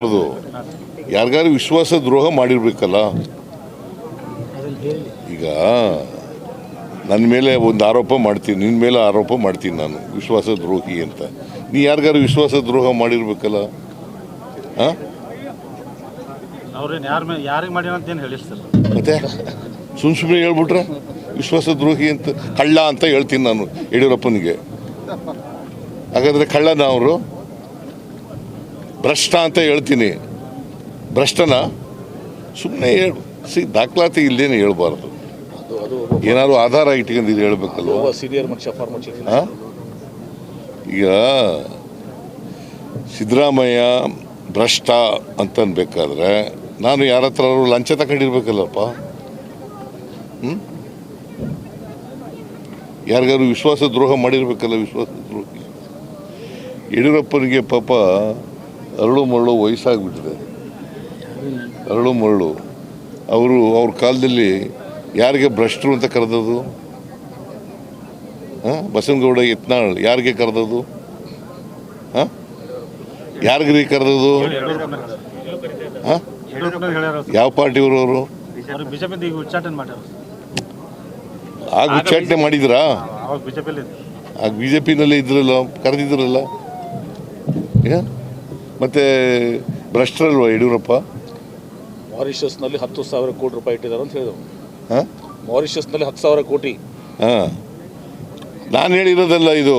ಅದು ಯಾರಿಗಾರು ವಿಶ್ವಾಸ ದ್ರೋಹ ಮಾಡಿರ್ಬೇಕಲ್ಲ. ಈಗ ನನ್ನ ಮೇಲೆ ಒಂದು ಆರೋಪ ಮಾಡ್ತೀನಿ, ನಿನ್ನ ಮೇಲೆ ಆರೋಪ ಮಾಡ್ತೀನಿ ನಾನು ವಿಶ್ವಾಸ ದ್ರೋಹಿ ಅಂತ. ನೀ ಯಾರಿಗಾರು ವಿಶ್ವಾಸ ದ್ರೋಹ ಮಾಡಿರ್ಬೇಕಲ್ಲ. ಹಾಂ, ಯಾರಿಗೆ ಮಾಡಿ ಅಂತ ಏನು ಹೇಳಿಸ್ತಿಲ್ಲ. ಮತ್ತೆ ಸುಮ್ಮನೆ ಹೇಳ್ಬಿಟ್ರೆ ವಿಶ್ವಾಸ ದ್ರೋಹಿ ಅಂತ, ಕಳ್ಳ ಅಂತ ಹೇಳ್ತೀನಿ ನಾನು ಯಡಿಯೂರಪ್ಪನಿಗೆ. ಹಾಗಾದರೆ ಕಳ್ಳನ ಅವರು? ಭ್ರಷ್ಟ ಅಂತ ಹೇಳ್ತೀನಿ. ಭ್ರಷ್ಟನ? ಸುಮ್ಮನೆ ದಾಖಲಾತಿ ಇಲ್ದೇನೆ ಹೇಳ್ಬಾರ್ದು. ಏನಾದ್ರು ಆಧಾರ ಇಟ್ಕೊಂಡು ಇದು ಹೇಳ್ಬೇಕಲ್ವ. ಹಾಂ, ಈಗ ಸಿದ್ದರಾಮಯ್ಯ ಭ್ರಷ್ಟ ಅಂತ ಅನ್ಬೇಕಾದ್ರೆ ನಾನು ಯಾರ ಹತ್ರ ಲಂಚ ತಗೊಂಡಿರ್ಬೇಕಲ್ಲಪ್ಪ. ಯಾರಿಗಾರು ವಿಶ್ವಾಸ ದ್ರೋಹ ಮಾಡಿರ್ಬೇಕಲ್ಲ. ವಿಶ್ವಾಸ ದ್ರೋಹಿ ಯಡಿಯೂರಪ್ಪನಿಗೆ ಪಾಪ ಅರಳು ಮರಳು ವಯಸ್ಸಾಗ್ಬಿಟ್ಟಿದೆ. ಅರಳು ಮರಳು ಅವ್ರ ಕಾಲದಲ್ಲಿ ಯಾರಿಗೆ ಭ್ರಷ್ಟರು ಅಂತ ಕರೆದದು? ಬಸನಗೌಡ ಯತ್ನಾಳ್ ಯಾರಿಗೆ ಕರೆದದು? ಯಾರಿಗ್ರಿ ಕರೆದದು? ಯಾವ ಪಾರ್ಟಿಯವರು ಅವರು? ಆಗ ಉಚ್ಚಾಟನೆ ಮಾಡಿದ್ರಾ? ಆಗ ಬಿ ಜೆ ಪಿನಲ್ಲೇ ಇದ್ರಲ್ಲ, ಕರೆದಿದ್ರಲ್ಲ. ಮತ್ತೆ ಭ್ರಷ್ಟರಲ್ವ ಯಡಿಯೂರಪ್ಪ? ಮಾರಿಷಸ್ನಲ್ಲಿ 10,000 ಕೋಟಿ ರೂಪಾಯಿ ಇಟ್ಟಿದ್ದಾರೆ ಅಂತ ಹೇಳಿದ್ರು. ಮಾರಿಷಸ್ನಲ್ಲಿ 10,000 ಕೋಟಿ. ನಾನು ಹೇಳಿರೋದಲ್ಲ ಇದು,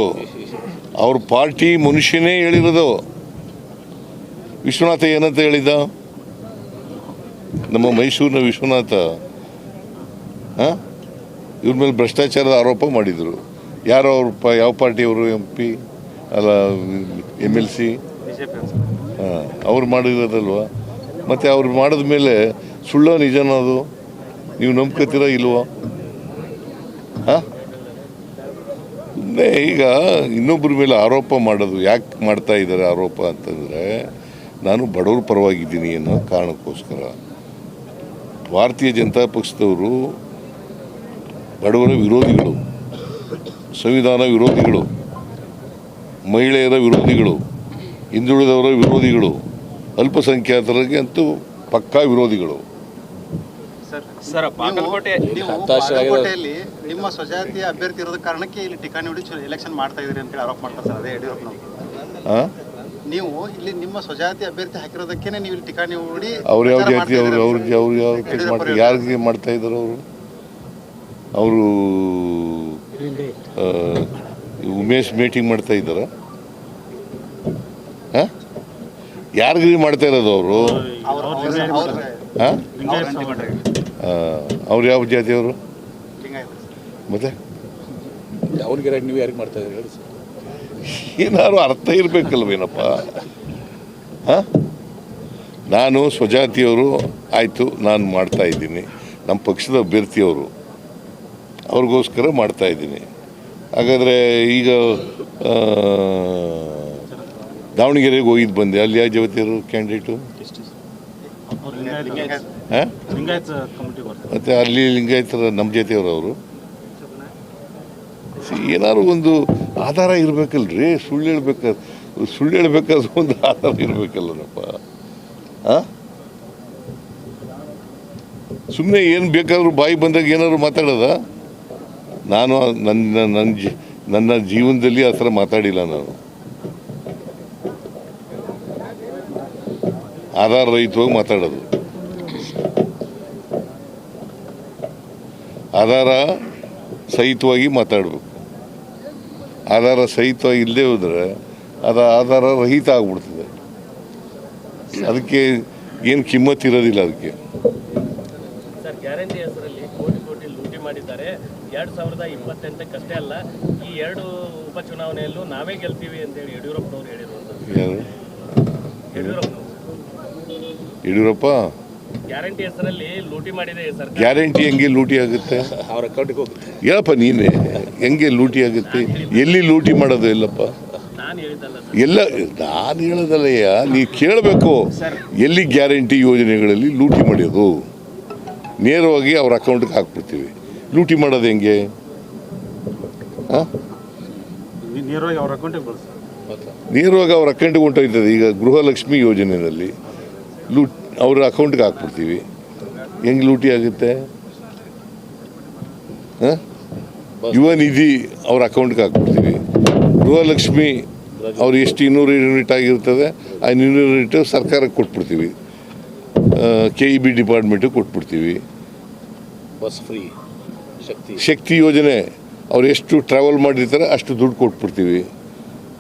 ಅವ್ರ ಪಾರ್ಟಿ ಮನುಷ್ಯನೇ ಹೇಳಿರೋದು. ವಿಶ್ವನಾಥ ಏನಂತ ಹೇಳಿದ? ನಮ್ಮ ಮೈಸೂರಿನ ವಿಶ್ವನಾಥ ಇವ್ರ ಮೇಲೆ ಭ್ರಷ್ಟಾಚಾರದ ಆರೋಪ ಮಾಡಿದರು. ಯಾರು ಅವ್ರ ಯಾವ ಪಾರ್ಟಿಯವರು? MP ಅಲ್ಲ, MLC ಅವ್ರು ಮಾಡಿರೋದಲ್ವ. ಮತ್ತು ಅವ್ರು ಮಾಡಿದ ಮೇಲೆ ಸುಳ್ಳ ನಿಜನ ಅದು? ನೀವು ನಂಬ್ಕೊತೀರಾ ಇಲ್ವಾ? ಈಗ ಇನ್ನೊಬ್ಬರ ಮೇಲೆ ಆರೋಪ ಮಾಡೋದು ಯಾಕೆ ಮಾಡ್ತಾ ಇದ್ದಾರೆ ಆರೋಪ ಅಂತಂದರೆ, ನಾನು ಬಡವ್ರ ಪರವಾಗಿದ್ದೀನಿ ಅನ್ನೋ ಕಾರಣಕ್ಕೋಸ್ಕರ. ಭಾರತೀಯ ಜನತಾ ಪಕ್ಷದವರು ಬಡವರ ವಿರೋಧಿಗಳು, ಸಂವಿಧಾನ ವಿರೋಧಿಗಳು, ಮಹಿಳೆಯರ ವಿರೋಧಿಗಳು, ಹಿಂದುಳಿದವರ ವಿರೋಧಿಗಳು, ಅಲ್ಪಸಂಖ್ಯಾತರಿಗೆ ಅಂತೂ ಪಕ್ಕಾ ವಿರೋಧಿಗಳು. ಬಾಗಲಕೋಟೆಯಲ್ಲಿ ನಿಮ್ಮ ಸ್ವಜಾತಿಯ ಅಭ್ಯರ್ಥಿ ಇರೋದ ಕಾರಣಕ್ಕೆ ಇಲ್ಲಿ ಠಿಕಾಣಿ ಹೊಡಿ ಎಲೆಕ್ಷನ್ ಮಾಡ್ತಾ ಇದ್ರಿ ಅಂತ ಆರೋಪ ಮಾಡ್ತಾರೆ ಸರ್. ಅದೇ ಯಡಿಯೂರಪ್ಪನವರು. ನೀವು ಇಲ್ಲಿ ನಿಮ್ಮ ಸ್ವಜಾತಿ ಅಭ್ಯರ್ಥಿ ಹಾಕಿರೋದಕ್ಕೇನೆ ನೀವು ಇಲ್ಲಿ ಠಿಕಾಣಿ ಹೊಡಿ. ಅವ್ರು ಯಾವ ಜಾತಿ? ಅವ್ರು ಯಾರಿಗೆ ಮಾಡ್ತಾ ಇದ್ದಾರೆ? ಅವರು ಉಮೇಶ್ ಮೀಟಿಂಗ್ ಮಾಡ್ತಾ ಇದ್ದಾರ? ಯಾರಿಗ್ರಿ ಮಾಡ್ತಾ ಇರೋದು ಅವರು? ಅವ್ರು ಯಾವ ಜಾತಿಯವರು? ಮತ್ತೆ ನೀವು ಯಾರಿಗೆ ಮಾಡ್ತಾ ಇದ್ದೀರಿ? ಏನಾದ್ರು ಅರ್ಥ ಇರಬೇಕಲ್ವೇನಪ್ಪ. ನಾನು ಸ್ವಜಾತಿಯವರು ಆಯಿತು, ನಾನು ಮಾಡ್ತಾ ಇದ್ದೀನಿ. ನಮ್ಮ ಪಕ್ಷದ ಅಭ್ಯರ್ಥಿಯವರು, ಅವ್ರಿಗೋಸ್ಕರ ಮಾಡ್ತಾ ಇದ್ದೀನಿ. ಹಾಗಾದರೆ ಈಗ ದಾವಣಗೆರೆಗೆ ಹೋಗಿದ್ದು ಬಂದೆ, ಅಲ್ಲಿ ಯಾವ ಜಾತಿಯವರು ಕ್ಯಾಂಡಿಡೇಟು? ಮತ್ತು ಅಲ್ಲಿ ಲಿಂಗಾಯತರ ನಮ್ಮ ಜಾತಿಯವರು. ಅವರು ಏನಾದ್ರು ಒಂದು ಆಧಾರ ಇರಬೇಕಲ್ರಿ. ಸುಳ್ಳು ಹೇಳ್ಬೇಕಾದ್ರೆ ಒಂದು ಆಧಾರ ಇರಬೇಕಲ್ಲನಪ್ಪ. ಸುಮ್ಮನೆ ಏನು ಬೇಕಾದ್ರೂ ಬಾಯಿ ಬಂದಾಗ ಏನಾದ್ರು ಮಾತಾಡೋದ? ನಾನು ನನ್ನ ಜೀವನದಲ್ಲಿ ಆ ಥರ ಮಾತಾಡಿಲ್ಲ ನಾನು. ಆಧಾರ ರಹಿತವಾಗಿ ಮಾತಾಡೋದು. ಆಧಾರ ಸಹಿತವಾಗಿ ಮಾತಾಡಬೇಕು. ಆಧಾರ ಸಹಿತವಾಗಿ ಇಲ್ಲದೆ ಹೋದರೆ ಅದು ಆಧಾರ ರಹಿತ ಆಗ್ಬಿಡ್ತದೆ. ಅದಕ್ಕೆ ಏನು ಕಿಮ್ಮತ್ತು ಇರೋದಿಲ್ಲ. ಅದಕ್ಕೆ ಸರ್, ಗ್ಯಾರಂಟಿ ಹೆಸರಲ್ಲಿ ಕೋಟಿ ಲೂಟಿ ಮಾಡಿದ್ದಾರೆ. 2028 ಅಲ್ಲ, ಈ 2 ಉಪಚುನಾವಣೆಯಲ್ಲೂ ನಾವೇ ಗೆಲ್ತೀವಿ ಅಂತೇಳಿ ಯಡಿಯೂರಪ್ಪನವರು ಹೇಳಿರುವಂಥದ್ದು. ಯಾರು? ಯಡಿಯೂರಪ್ಪ ಗ್ಯಾರಂಟಿ ಹೆಸರಲ್ಲಿ ಲೂಟಿ ಮಾಡಿದೆ ಸರ್. ಗ್ಯಾರಂಟಿ ಹೆಂಗೆ ಲೂಟಿ ಆಗುತ್ತೆ? ಅವ್ರ ಅಕೌಂಟಿಗೆ ಹೋಗುತ್ತೆ. ಹೇಳಪ್ಪ ನೀನೇ, ಹೆಂಗೆ ಲೂಟಿ ಆಗುತ್ತೆ? ಎಲ್ಲಿ ಲೂಟಿ ಮಾಡೋದು? ಎಲ್ಲಪ್ಪ ನಾನು ಹೇಳಿದ್ದಲ್ಲ ಎಲ್ಲ, ನಾನು ಹೇಳೋದಲ್ಲಯ್ಯ, ನೀವು ಕೇಳಬೇಕು. ಎಲ್ಲಿ ಗ್ಯಾರಂಟಿ ಯೋಜನೆಗಳಲ್ಲಿ ಲೂಟಿ ಮಾಡೋದು? ನೇರವಾಗಿ ಅವ್ರ ಅಕೌಂಟ್ಗೆ ಹಾಕ್ಬಿಡ್ತೀವಿ. ಲೂಟಿ ಮಾಡೋದು ಹೆಂಗೆ? ನೇರವಾಗಿ ಅವ್ರ ಅಕೌಂಟಿಗೆ ನೇರವಾಗಿ ಅವ್ರ ಅಕೌಂಟಿಗೆ ಹೊಂಟೋಯ್ತದೆ. ಈಗ ಗೃಹಲಕ್ಷ್ಮಿ ಯೋಜನೆಯಲ್ಲಿ ಅವ್ರ ಅಕೌಂಟ್ಗೆ ಹಾಕ್ಬಿಡ್ತೀವಿ. ಹೆಂಗೆ ಲೂಟಿ ಆಗುತ್ತೆ? ಯುವ ನಿಧಿ ಅವ್ರ ಅಕೌಂಟ್ಗೆ ಹಾಕ್ಬಿಡ್ತೀವಿ. ಗೃಹಲಕ್ಷ್ಮಿ ಅವ್ರು ಎಷ್ಟು 200 ಯೂನಿಟ್ ಆಗಿರ್ತದೆ ಆ 200 ಯೂನಿಟ್ ಸರ್ಕಾರಕ್ಕೆ ಕೊಟ್ಬಿಡ್ತೀವಿ. KEB ಡಿಪಾರ್ಟ್ಮೆಂಟಿಗೆ ಕೊಟ್ಬಿಡ್ತೀವಿ. ಬಸ್ ಫ್ರೀ ಶಕ್ತಿ ಯೋಜನೆ ಅವ್ರು ಎಷ್ಟು ಟ್ರಾವೆಲ್ ಮಾಡಿರ್ತಾರೆ ಅಷ್ಟು ದುಡ್ಡು ಕೊಟ್ಬಿಡ್ತೀವಿ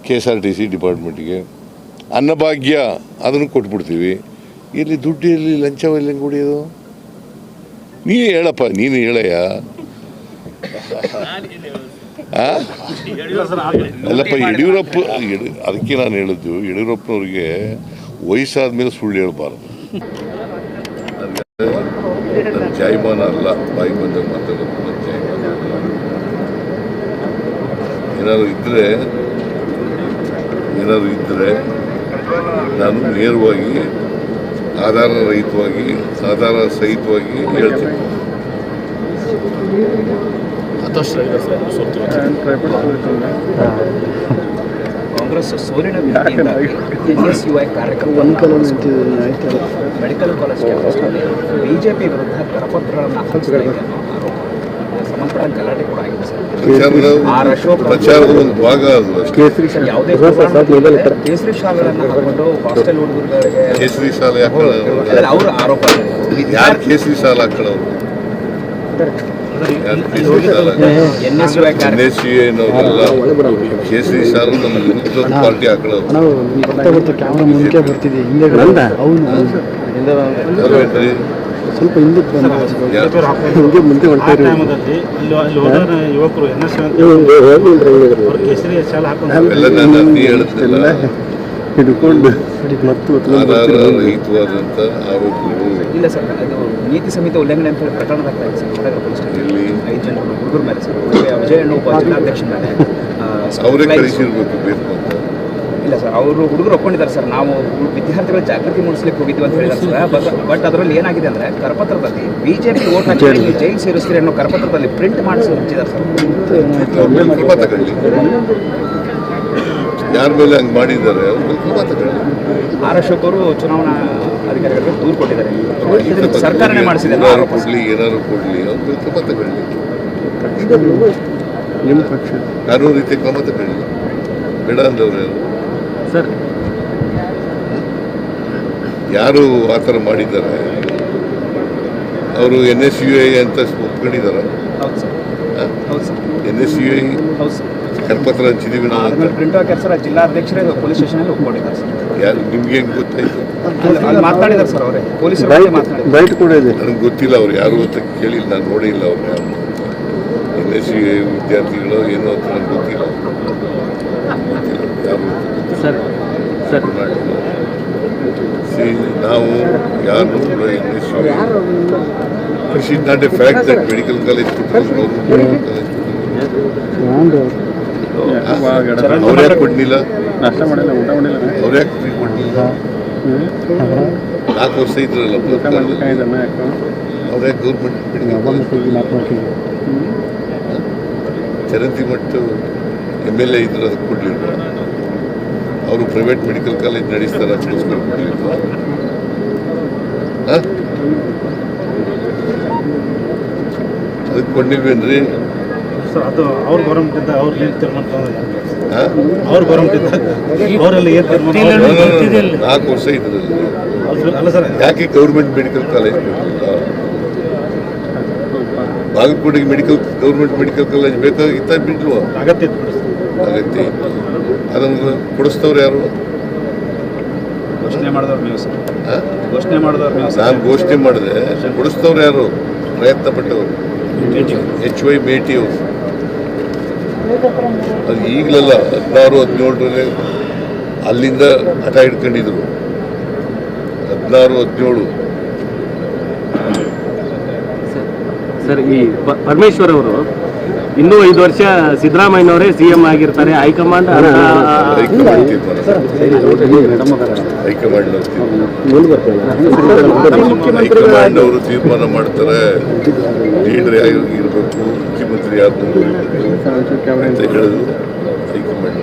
KSRTC ಡಿಪಾರ್ಟ್ಮೆಂಟಿಗೆ. ಅನ್ನಭಾಗ್ಯ ಅದನ್ನು ಕೊಟ್ಬಿಡ್ತೀವಿ. ಇಲ್ಲಿ ದುಡ್ಡು ಎಲ್ಲಿ, ಲಂಚವೆಲ್ಲ ಹೆಂಗೆ ಹೊಡಿಯೋದು? ನೀನು ಹೇಳಪ್ಪ, ನೀನು ಹೇಳಯ್ಯ. ಅಲ್ಲಪ್ಪ, ಯಡಿಯೂರಪ್ಪ, ಅದಕ್ಕೆ ನಾನು ಹೇಳಿದ್ದು ಯಡಿಯೂರಪ್ಪನವ್ರಿಗೆ ವಯಸ್ಸಾದ ಮೇಲೆ ಸುಳ್ಳು ಹೇಳ್ಬಾರ್ದು. ನನ್ನ ಜಾಯಮಾನ ಅಲ್ಲ, ಬಾಯಿ ಬಂದಾಗ ಮಾತಾಡೋದು ನನ್ನ ಜಾಯಮಾನ ಅಲ್ಲ. ಏನಾದ್ರು ಇದ್ದರೆ ನಾನು ನೇರವಾಗಿ ಆಧಾರ ಸಹಿತವಾಗಿ ಹೇಳ್ತೀನಿ. ಕಾಂಗ್ರೆಸ್ ಸೋಲಿನ NSUI ಕಾರ್ಯಕ್ರಮ ಮೆಡಿಕಲ್ ಕಾಲೇಜ್ ಕ್ಯಾಂಪಸ್ನಲ್ಲಿ ಬಿಜೆಪಿ ವಿರುದ್ಧ ಕರಪತ್ರಗಳನ್ನು ಹಂಚ್ತಾ ಇದೆ ಅನ್ನೋ ಆರೋಪ, ಸಂಬಂಧಪಟ್ಟ ಗಲಾಟೆ ಕೂಡ ಆಗಿದೆ ಸರ್. ಪ್ರಚಾರದ ಒಂದು ಭಾಗ ಅದು ಅಷ್ಟೇ. ಯಾವುದೇ ಕೇಸರಿ ಶಾಲೆಗಳನ್ನು ಹಾಕೊಂಡು ಹಾಸ್ಟೆಲ್ ಹುಡುಗರುಗಳಿಗೆ ಕೇಸರಿ ಶಾಲೆ ಹಾಕೊಳ್ಳೋರು ಅವ್ರ ಆರೋಪ ಯಾರು? ಕೇಸರಿ ಶಾಲೆ ಹಾಕೊಳ್ಳೋರು NSUI ಕೇಸರಿ ಶಾಲೆ ನಮ್ಮ ವಿರುದ್ಧ ಪಾರ್ಟಿ ಹಾಕೊಳ್ಳೋರು. ಸ್ವಲ್ಪ ಹಿಂದಕ್ಕೆ ಮುಂದೆ ಯುವಕರು ಕೇಸರಿ ಶಾಲೆ ಹೇಳುತ್ತಿಲ್ಲ. ಹಿಡ್ಕೊಂಡು ರಹಿತವಾದಂಥ ಆರೋಪಗಳು ಇಲ್ಲ ಸರ್. ಅದು ನೀತಿ ಸಂಹಿತೆ ಉಲ್ಲಂಘನೆ ಅಂತ ಹೇಳಿ ಪ್ರಕರಣ ದಾಖಲಾಗಿದೆ ಸರ್ ಕೊಡಗರ ಪೊಲೀಸ್ ಠಾಣೆಯಲ್ಲಿ 5 ಜನ ಹುಡುಗರ ಮೇಲೆ ಸರ್. ವಿಜಯ ಒಬ್ಬ ಜಿಲ್ಲಾಧ್ಯಕ್ಷನ ಮೇಲೆ ಅವರೇ ಕಳಿಸಿರ್ಬೇಕು ಬೇಕು ಅಂತ. ಇಲ್ಲ ಸರ್, ಅವರು ಹುಡುಗರು ಒಪ್ಕೊಂಡಿದ್ದಾರೆ ಸರ್. ನಾವು ವಿದ್ಯಾರ್ಥಿಗಳ ಜಾಗೃತಿ ಮೂಡಿಸ್ಲಿಕ್ಕೆ ಹೋಗಿದ್ವಿ ಅಂತ ಹೇಳಿದ್ದಾರೆ ಸರ್. ಬಟ್ ಅದರಲ್ಲಿ ಏನಾಗಿದೆ ಅಂದರೆ ಕರಪತ್ರದಲ್ಲಿ ಬಿಜೆಪಿ ಓಟ್ ಹಾಕಿ ನೀವು ಜೈಲು ಸೇರಿಸ್ತೀರಿ ಅನ್ನೋ ಕರಪತ್ರದಲ್ಲಿ ಪ್ರಿಂಟ್ ಮಾಡಿಸಿ ಹಂಚಿದ್ದಾರೆ ಸರ್. ಯಾರ ಮೇಲೆ ಹಂಗೆ ಮಾಡಿದ್ದಾರೆ ಆರ್ ಅಶೋಕ್ ಅವರು ಚುನಾವಣಾ ಅಧಿಕಾರಿಗಳಿಗೆ ದೂರು ಕೊಟ್ಟಿದ್ದಾರೆ. ಸರ್ಕಾರನೇ ಮಾಡಿಸಿದೆ. ಏನಾರು ಕೊಡಲಿ ಅವ್ರ ಕ್ರಮ ತಗೊಳ್ಳಿ. ನಿಮ್ಮ ಪಕ್ಷ ಕಾನೂನು ರೀತಿ ಕ್ರಮ ತಗೊಳ್ಳಿ. ಬೇಡ ಅಂದವ್ರು ಸರ್ ಯಾರು ಆ ಥರ ಮಾಡಿದ್ದಾರೆ ಅವರು NSUI ಅಂತ ಒಪ್ಕೊಂಡಿದ್ದಾರೆ. ಹೌದು ಸರ್, ಹೌದು ಸರ್. NSUI ಹೌದು ಸರ್. ಕರಪತ್ರ ಹಂಚಿದೀವಿ ನಾವು ಅಂತ ಪ್ರಿಂಟ್ ಹಾಕ್ಯಾರ ಸರ್. ಜಿಲ್ಲಾಧ್ಯಕ್ಷರೇ ಪೊಲೀಸ್ ಸ್ಟೇಷನಲ್ಲಿ ಒಪ್ಕೊಂಡಿದ್ದಾರೆ ಸರ್. ಯಾರು ನಿಮ್ಗೆ ಹೆಂಗೆ ಗೊತ್ತಾಯ್ತು? ಅಲ್ಲಿ ಮಾತನಾಡಿದ್ದಾರೆ ಸರ್ ಅವರೇ, ಪೊಲೀಸರು ಮಾತನಾಡಿದ್ದಾರೆ. ಬೈಟ್ ಕೂಡ ಇದೆ. ನನಗೆ ಗೊತ್ತಿಲ್ಲ ಅವ್ರು ಯಾರು ಅಂತ ಕೇಳಿಲ್ಲ, ನಾನು ನೋಡಿಲ್ಲ ಅವ್ರು ಯಾರು. NSUI ವಿದ್ಯಾರ್ಥಿಗಳು ಏನೋ ಅಂತ ನನಗೆ ಗೊತ್ತಿಲ್ಲ ಯಾರು ಸರ್ ಸರ್ ನಾವು ಯಾರು ಕೂಡ NSUI it is not A fact that medical college ಅವ್ರು ಯಾಕೆ ಕೊಡ್ಲಿಲ್ಲ? ನಾಷ್ಟ ಮಾಡಿಲ್ಲ, ಊಟ ಮಾಡಿಲ್ಲ. ಅವ್ರು ಯಾಕೆ ಫ್ರೀ ಕೊಡ್ಲಿಲ್ಲ? 4 ವರ್ಷ ಇದ್ರಲ್ಲ ಅವ್ರು ಯಾಕೆ ಗೌರ್ಮೆಂಟ್ ಮೆಡಿಕಲ್ ಕಾಲೇಜ್ ಚರಂತಿ ಮಟ್ಟ MLA ಇದ್ರು ಅದಕ್ಕೆ ಕೊಡ್ಲಿಲ್ಲ. ಅವರು ಪ್ರೈವೇಟ್ ಮೆಡಿಕಲ್ ಕಾಲೇಜ್ ನಡೆಸ್ತಾರೆ ಅದಕ್ಕೋಸ್ಕರ ಕೊಡ್ಲಿಲ್ಲ. ಅದಕ್ಕೆ ಕೊಡ್ಲಿಲ್ವೇನ್ರಿ? ಅದು ಅವ್ರ ಗೌರ್ಮೆಂಟ್ ಅವ್ರು ಏನು ತೀರ್ಮಾನ ಅವ್ರ ಗೌರ್ಮೆಂಟ್ ಅವರೆಲ್ಲ ಏನು ತೀರ್ಮಾನ 4 ವರ್ಷ ಇದ್ರಲ್ಲ. ಅಲ್ಲ ಸರ್, ಯಾಕೆ ಗೌರ್ಮೆಂಟ್ ಮೆಡಿಕಲ್ ಕಾಲೇಜ್ ಕೊಡಲಿಲ್ಲ? ಬಾಗಲಕೋಟೆಗೆ ಗೌರ್ಮೆಂಟ್ ಮೆಡಿಕಲ್ ಕಾಲೇಜ್ ಬೇಕಾಗಿತ್ತ ಬಿಡ್ಲ್ವಾ? ಅಗತ್ಯ ಇತ್ತು. ಅದನ್ನು ಕೊಡಿಸ್ತವ್ರು ಯಾರು? ಘೋಷಣೆ ಮಾಡಿದವ್ರು ನೀವು ಸರ್. ಘೋಷಣೆ ಮಾಡಿದವ್ರು ನೀವು ಸರ್. ನಾನು ಘೋಷಣೆ ಮಾಡಿದೆ, ಕೊಡಿಸ್ತವ್ರು ಯಾರು? ಪ್ರಯತ್ನ ಪಟ್ಟವರು HY ಮೇಟಿ ಅವರು. ಅದು ಈಗಲಲ್ಲ, 16-17 ಅಲ್ಲಿಂದ ಹಠ ಹಿಡ್ಕೊಂಡಿದ್ರು. 16-17 ಸರ್, ಈ ಪರಮೇಶ್ವರ್ ಅವರು ಇನ್ನೂ 5 ವರ್ಷ ಸಿದ್ದರಾಮಯ್ಯನವರೇ CM ಆಗಿರ್ತಾರೆ. ಹೈಕಮಾಂಡ್ ಅವರು ತೀರ್ಮಾನ ಮಾಡ್ತಾರೆ. ಲೀಡರ್ ಇರಬೇಕು, ಮುಖ್ಯಮಂತ್ರಿ ಯಾರು ಅಂತ ಹೇಳಿದ್ರು ಹೈಕಮಾಂಡ್.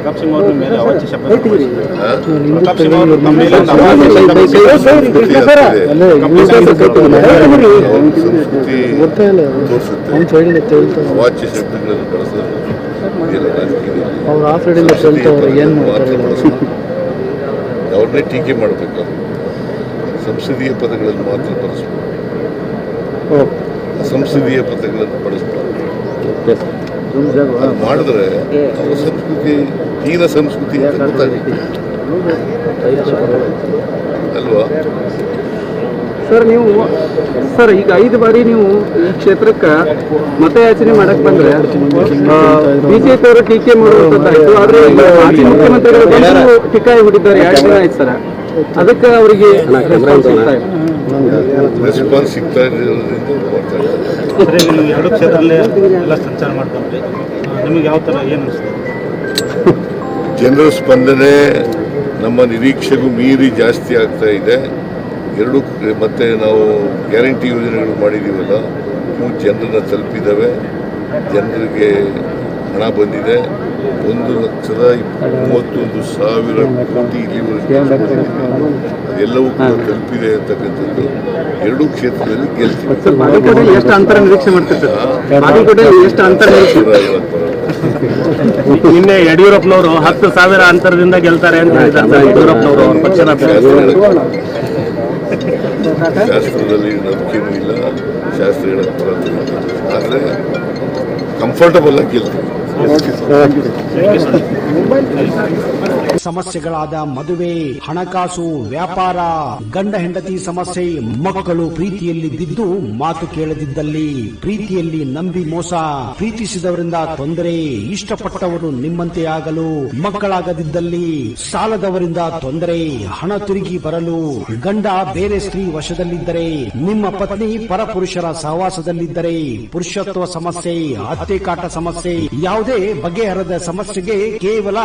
ಪ್ರತಾಪ್ ಸಿಂಹ ಅವ್ರ ಮೇಲೆ ಅವಾಚ್ಯ ಶಬ್ದ ಬಳಸಿದ್ದಾರೆ. ಹಾ? ಪ್ರತಾಪ್ ಸಿಂಹ ಅವರು ತಮ್ಮ ಮೇಲೆ ಒಂದು ಅವಾಚ್ಯ ಶಬ್ದ ಬಳಸಿದ್ದಾರೆ. ಸಂಸ್ಕೃತಿ ಆಗ್ತಿದೆ. ಅವ್ರ ಸಂಸ್ಕೃತಿ ತೋರಿಸುತ್ತೆ ಅವಾಚ್ಯ ಶಬ್ದಗಳನ್ನು ಬಳಸೋದು ಇದೆಲ್ಲ ರಾಜಕೀಯದಲ್ಲಿ ಮಾತ್ರ ಬಳಸೋದು. ಅವ್ರನ್ನೇ ಟೀಕೆ ಮಾಡಬೇಕು. ಸಂಸದೀಯ ಪದಗಳನ್ನು ಮಾತ್ರ ಬಳಸಬೇಕು, ಅಸಂಸದೀಯ ಪದಗಳನ್ನು ಬಳಸಬೇಕು. ಅದು ಮಾಡಿದ್ರೆ ಅವರ ಸಂಸ್ಕೃತಿ ಹೀನ ಸಂಸ್ಕೃತಿ ಅಂತ ಗೊತ್ತಾಗುತ್ತೆ ಅಲ್ವಾ? ಸರ್ ಈಗ 5 ಬಾರಿ ನೀವು ಈ ಕ್ಷೇತ್ರಕ್ಕೆ ಮತಯಾಚನೆ ಮಾಡಕ್ ಬಂದ್ರೆ ಬಿಜೆಪಿ ಅವರು ಟೀಕೆ ಮಾಡುವಂತದ್ದಾಯ್ತು. ಆದ್ರೆ ಮಾಜಿ ಮುಖ್ಯಮಂತ್ರಿಗಳು ಬಂದು ಟಿಕಾಯಿ ಹೊಡಿದ್ದಾರೆ 2 ದಿನ ಆಯ್ತು ಸರ್. ಅದಕ್ಕೆ ಅವರಿಗೆ ರೆಸ್ಪಾನ್ಸ್ ಸಿಗ್ತಾ ಇರೋದ್ರಿಂದ ಮಾಡ್ತಾ ಇದ್ದಾರೆ. ಸರ್, ಈಗ ನೀವು 2 ಕ್ಷೇತ್ರದಲ್ಲೇ ಎಲ್ಲ ಸಂಚಾರ ಮಾಡ್ಕೊಂಡ್ರಿ, ನಿಮಗೆ ಯಾವ ಥರ ಏನು ಅನಿಸ್ತದೆ? ಜನರ ಸ್ಪಂದನೆ ನಮ್ಮ ನಿರೀಕ್ಷೆಗೂ ಮೀರಿ ಜಾಸ್ತಿ ಆಗ್ತಾ ಇದೆ. ಮತ್ತೆ ನಾವು ಗ್ಯಾರಂಟಿ ಯೋಜನೆಗಳು ಮಾಡಿದ್ದೀವಲ್ಲ, ಇವು ಜನರನ್ನು ತಲುಪಿದ್ದಾವೆ. ಜನರಿಗೆ ಹಣ ಬಂದಿದೆ. 1,31,000 ಕೋಟಿ ಇಲ್ಲಿವರೆಗೆ ಅದೆಲ್ಲವೂ ಕೂಡ ತಲುಪಿದೆ ಅಂತಕ್ಕಂಥದ್ದು 2 ಕ್ಷೇತ್ರದಲ್ಲಿ ಗೆಲ್ತೀವಿ. ಎಷ್ಟು ಅಂತರ ನಿರೀಕ್ಷೆ ಮಾಡ್ತಾರೆ? ಎಷ್ಟು ಅಂತರ? ನಿನ್ನೆ ಯಡಿಯೂರಪ್ಪನವರು 10,000 ಅಂತರದಿಂದ ಗೆಲ್ತಾರೆ ಅಂತ ಹೇಳಿದ್ದಾರೆ. ಯಡಿಯೂರಪ್ಪನವರು ಅವ್ರ ಪಕ್ಷದ ಶಾಸ್ತ್ರದಲ್ಲಿ ನಂಬಿಕೆನೂ ಇಲ್ಲ, ಶಾಸ್ತ್ರ ಹೇಳಕ್ ಬರೋದು. ಆದರೆ ಕಂಫರ್ಟಬಲ್ ಆಗಿ ಗೆಲ್ತೀವಿ. ಸಮಸ್ಯೆಗಳಾದ ಮದುವೆ, ಹಣಕಾಸು, ವ್ಯಾಪಾರ, ಗಂಡ ಹೆಂಡತಿ ಸಮಸ್ಯೆ, ಮಕ್ಕಳು ಪ್ರೀತಿಯಲ್ಲಿ ಬಿದ್ದು ಮಾತು ಕೇಳದಿದ್ದಲ್ಲಿ, ಪ್ರೀತಿಯಲ್ಲಿ ನಂಬಿ ಮೋಸ, ಪ್ರೀತಿಸಿದವರಿಂದ ತೊಂದರೆ, ಇಷ್ಟಪಟ್ಟವರು ನಿಮ್ಮಂತೆ ಆಗಲು ಮಕ್ಕಳಾಗದಿದ್ದಲ್ಲಿ, ಸಾಲದವರಿಂದ ತೊಂದರೆ, ಹಣ ತಿರುಗಿ ಬರಲು, ಗಂಡ ಬೇರೆ ಸ್ತ್ರೀ ವಶದಲ್ಲಿದ್ದರೆ, ನಿಮ್ಮ ಪತ್ನಿ ಪರಪುರುಷರ ಸಹವಾಸದಲ್ಲಿದ್ದರೆ, ಪುರುಷತ್ವ ಸಮಸ್ಯೆ, ಅತ್ತೆ ಕಾಟ ಸಮಸ್ಯೆ, ಯಾವುದೇ ಬಗೆಹರದ ಸಮಸ್ಯೆಗೆ ಕೇವಲ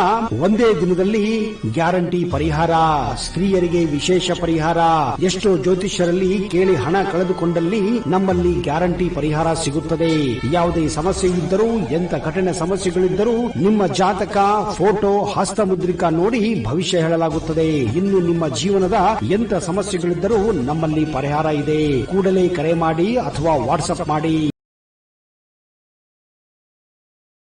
ಒಂದೇ ದಿನದಲ್ಲಿ ಗ್ಯಾರಂಟಿ ಪರಿಹಾರ. ಸ್ತ್ರೀಯರಿಗೆ ವಿಶೇಷ ಪರಿಹಾರ. ಎಷ್ಟೋ ಜ್ಯೋತಿಷ್ಯರಲ್ಲಿ ಕೇಳಿ ಹಣ ಕಳೆದುಕೊಂಡಲ್ಲಿ ನಮ್ಮಲ್ಲಿ ಗ್ಯಾರಂಟಿ ಪರಿಹಾರ ಸಿಗುತ್ತದೆ. ಯಾವುದೇ ಸಮಸ್ಯೆ ಇದ್ದರೂ, ಎಂತ ಕಠಿಣ ಸಮಸ್ಯೆಗಳಿದ್ದರೂ ನಿಮ್ಮ ಜಾತಕ, ಫೋಟೋ, ಹಸ್ತಮುದ್ರಿಕಾ ನೋಡಿ ಭವಿಷ್ಯ ಹೇಳಲಾಗುತ್ತದೆ. ಇನ್ನು ನಿಮ್ಮ ಜೀವನದ ಎಂತ ಸಮಸ್ಯೆಗಳಿದ್ದರೂ ನಮ್ಮಲ್ಲಿ ಪರಿಹಾರ ಇದೆ. ಕೂಡಲೇ ಕರೆ ಮಾಡಿ ಅಥವಾ ವಾಟ್ಸ್ಆಪ್ ಮಾಡಿ.